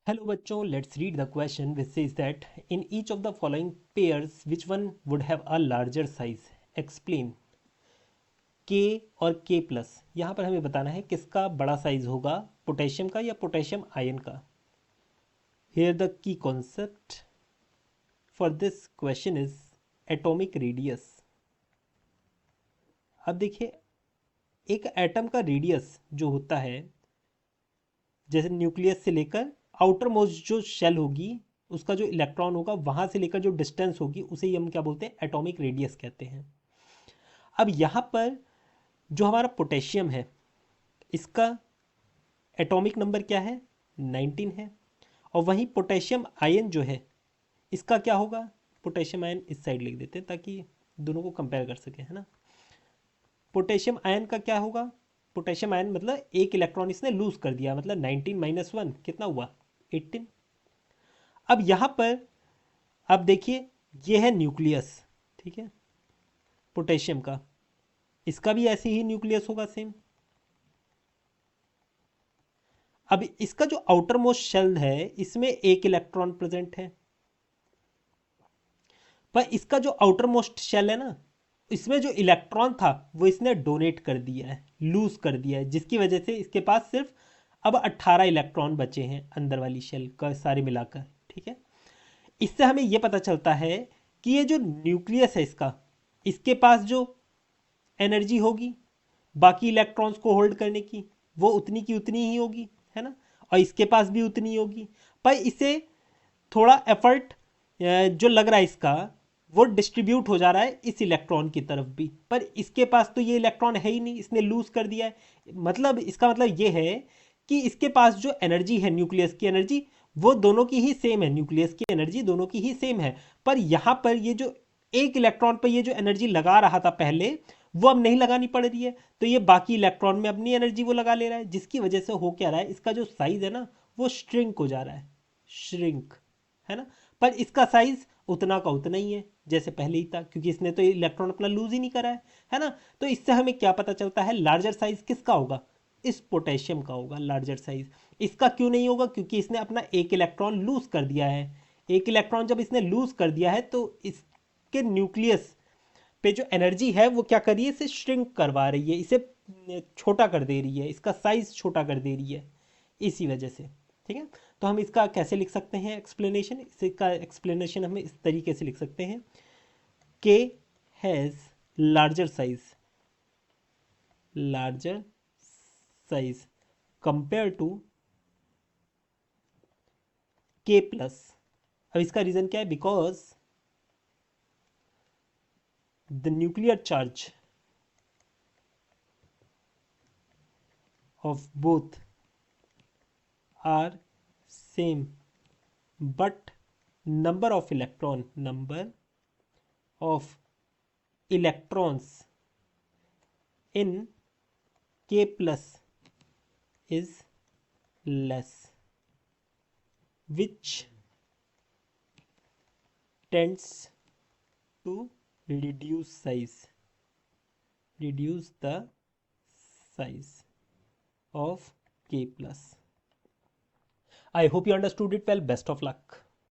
Hello बच्चों, let's read the question which says that in each of the following pairs which one would have a larger size? Explain. K और K plus यहाँ पर हमें बताना है किसका बड़ा साइज होगा, पोटेशियम का या पोटेशियम आयन का. Here the key concept for this question is atomic radius. अब देखिए, एक एटम का रेडियस जो होता है, जैसे न्यूक्लियस से लेकर आउटर मोस्ट जो शेल होगी, उसका जो इलेक्ट्रॉन होगा वहां से लेकर जो डिस्टेंस होगी उसे ही हम क्या बोलते हैं, एटॉमिक रेडियस कहते हैं. अब यहाँ पर जो हमारा पोटेशियम है, इसका एटॉमिक नंबर क्या है, 19 है. और वहीं पोटेशियम आयन जो है, इसका क्या होगा, पोटेशियम आयन इस साइड लिख देते हैं ताकि दोनों को कंपेयर कर सके, है ना. पोटेशियम आयन का क्या होगा, पोटेशियम आयन मतलब एक इलेक्ट्रॉन इसने लूज कर दिया, मतलब 19 माइनस 1 कितना हुआ, 18. अब यहाँ पर अब देखिए, ये है न्यूक्लियस, ठीक है, पोटेशियम का. इसका भी ऐसे ही न्यूक्लियस होगा सेम. अब इसका जो आउटर मोस्ट शेल है, इसमें एक इलेक्ट्रॉन प्रेजेंट है, पर इसका जो आउटर मोस्ट शेल है ना, इसमें जो इलेक्ट्रॉन था वो इसने डोनेट कर दिया है, लूज कर दिया है, जिसकी वजह से इसके पास सिर्फ अब 18 इलेक्ट्रॉन बचे हैं अंदर वाली शेल का सारे मिलाकर, ठीक है. इससे हमें यह पता चलता है कि ये जो न्यूक्लियस है इसका, इसके पास जो एनर्जी होगी बाकी इलेक्ट्रॉन्स को होल्ड करने की, वो उतनी की उतनी ही होगी, है ना. और इसके पास भी उतनी ही होगी, पर इसे थोड़ा एफर्ट जो लग रहा है इसका, वो डिस्ट्रीब्यूट हो जा रहा है इस इलेक्ट्रॉन की तरफ भी, पर इसके पास तो ये इलेक्ट्रॉन है ही नहीं, इसने लूज कर दिया है. मतलब इसका मतलब ये है कि इसके पास जो एनर्जी है, न्यूक्लियस की एनर्जी, वो दोनों की ही सेम है, न्यूक्लियस की एनर्जी दोनों की ही सेम है. पर यहाँ पर ये जो एक इलेक्ट्रॉन पर ये जो एनर्जी लगा रहा था पहले, वो अब नहीं लगानी पड़ रही है, तो ये बाकी इलेक्ट्रॉन में अपनी एनर्जी वो लगा ले रहा है, जिसकी वजह से हो क्या रहा है, इसका जो साइज है ना, वो श्रिंक हो जा रहा है, श्रिंक, है ना. पर इसका साइज उतना का उतना ही है जैसे पहले ही था, क्योंकि इसने तो इलेक्ट्रॉन अपना लूज ही नहीं करा है ना. तो इससे हमें क्या पता चलता है, लार्जर साइज किसका होगा, इस पोटेशियम का होगा लार्जर साइज. इसका क्यों नहीं होगा, क्योंकि इसने अपना एक इलेक्ट्रॉन लूज कर दिया है. एक इलेक्ट्रॉन जब इसने लूज कर दिया है तो इसके न्यूक्लियस पे जो एनर्जी है वो क्या कर रही है, इसे श्रिंक करवा रही है, इसे छोटा कर दे रही है, इसका साइज छोटा कर दे रही है इसी वजह से, ठीक है. तो हम इसका कैसे लिख सकते हैं एक्सप्लेनेशन, इसका एक्सप्लेनेशन हम इस तरीके से लिख सकते हैं, K has larger size, larger size compare to K plus. अब इसका रीजन क्या है, because the nuclear charge of both are same, but number of electrons in K plus is less, which tends to reduce the size of K plus. I hope you understood it well. Best of luck.